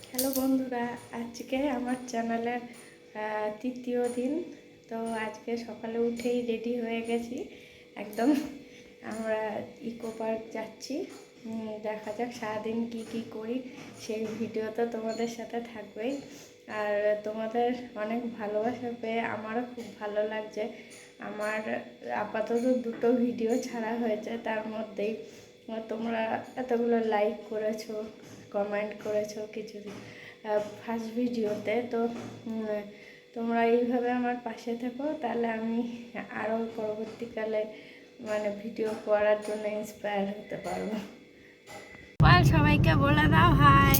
Hello বন্ধুরা, আজকে আমার চ্যানেলের তৃতীয় দিন। তো আজকে সকালে উঠেই রেডি হয়ে গেছি একদম। আমরা ইকো পার্ক যাচ্ছি। দেখা যাক সারাদিন কি করি, সেই ভিডিও তো তোমাদের সাথে থাকবেই। আর তোমাদের অনেক ভালোবাসা পেয়ে আমারও খুব ভালো লাগছে। আমার আপাতত 2টো ভিডিও ছাড়া হয়েছে, তার মধ্যেই তোমরা এতগুলো লাইক করেছো, কমেন্ট করেছো কিছু ফার্স্ট ভিডিওতে। তো তোমরা এইভাবে আমার পাশে থাকো, তাহলে আমি আরও পরবর্তীকালে ভিডিও করার জন্য ইন্সপায়ার হতে পারবো। সবাইকে বলে দাও হাই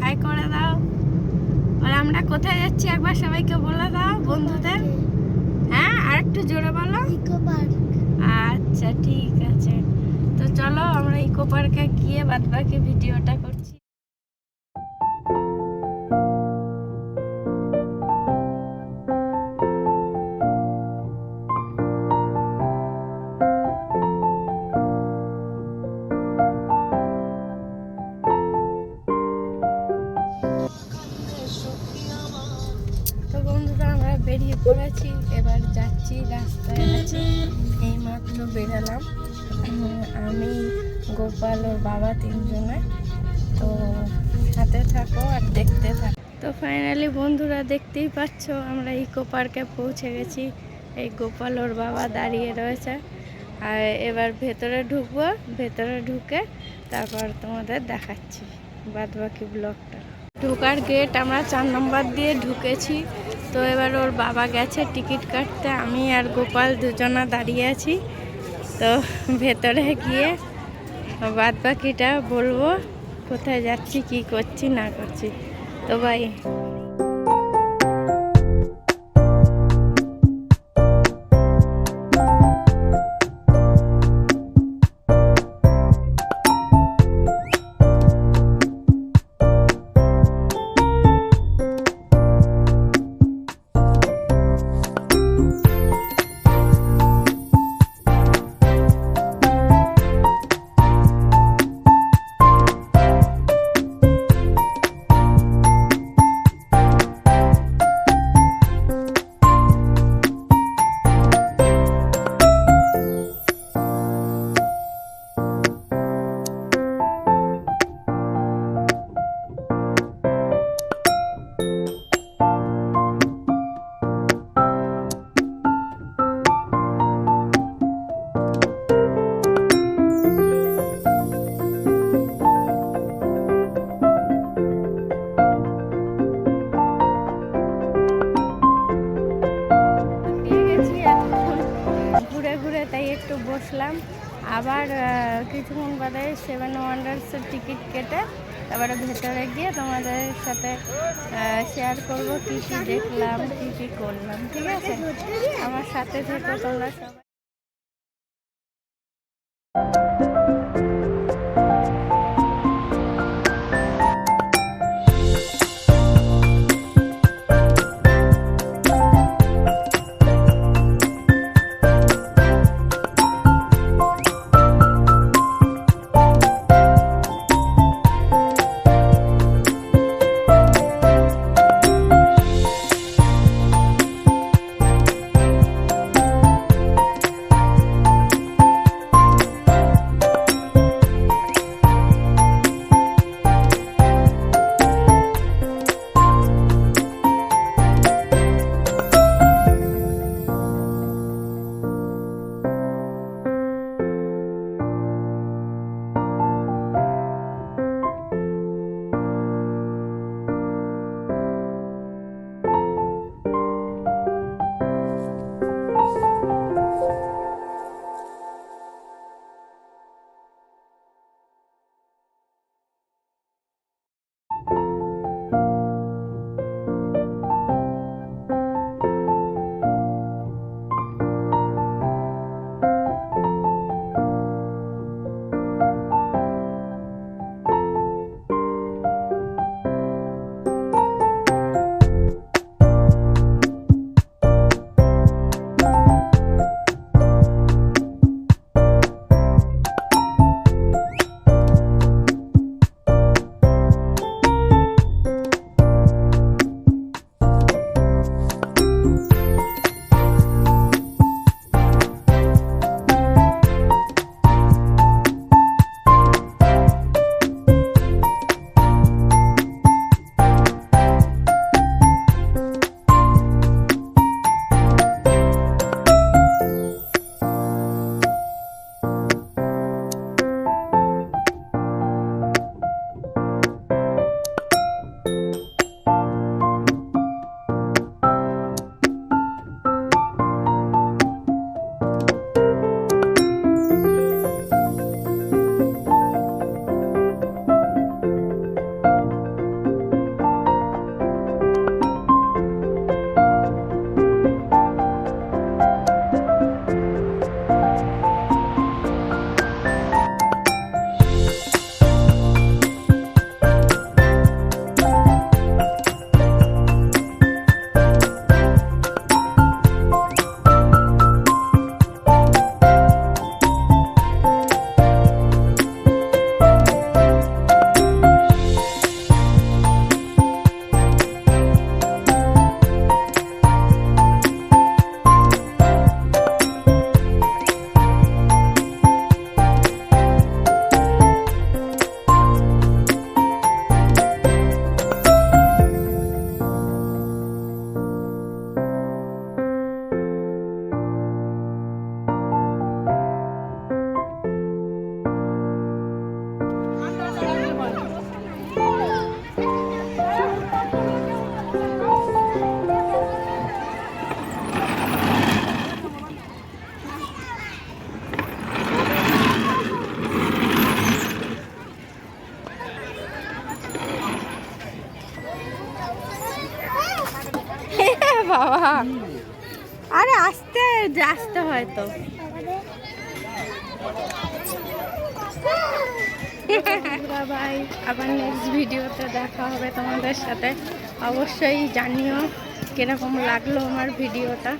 হাই করে দাও। আর আমরা কোথায় যাচ্ছি একবার সবাইকে বলে দাও বন্ধুদের। হ্যাঁ, আর একটু জোরে বলো। Eco park. আচ্ছা ঠিক আছে, তো চলো আমরা ইকো পার্কে গিয়ে বাদবাকি ভিডিওটা করছি। তো বন্ধুরা, আমরা বেরিয়ে পড়েছি, এবার যাচ্ছি, রাস্তায় আছি। এইমাত্র বেরালাম আমি, গোপাল, ওর বাবা, 3জনে। তো সাথে থাকো আর দেখতে থাকো। তো ফাইনালি বন্ধুরা, দেখতেই পাচ্ছ আমরা ইকো পার্কে পৌঁছে গেছি। এই গোপাল ওর বাবা দাঁড়িয়ে রয়েছে। আর এবার ভেতরে ঢুকবো, ভেতরে ঢুকে তারপর তোমাদের দেখাচ্ছি বাদবাকি ব্লগটা। ঢোকার গেট আমরা 4 নম্বর দিয়ে ঢুকেছি। তো এবার ওর বাবা গেছে টিকিট কাটতে, আমি আর গোপাল দুজনা দাঁড়িয়ে আছি। তো ভেতরে গিয়ে বাদবাকিটা বলবো, কোথায় যাচ্ছি, কি করছি না করছি। তো ভাই তাই একটু বসলাম। আবার কিছুক্ষণ বাদে 7 ওয়ান্ডার্সের টিকিট কেটে তারপরে ভেতরে গিয়ে তোমাদের সাথে শেয়ার করব কী দেখলাম, কী করলাম। ঠিক আছে, আমার সাথে থেকো তোমরা সবাই। বাবা, আরে আস্তে আসতে হয় তো। বাই, আবার নেক্সট ভিডিওতে দেখা হবে তোমাদের সাথে। অবশ্যই জানিও কিরকম লাগলো আমার ভিডিওটা।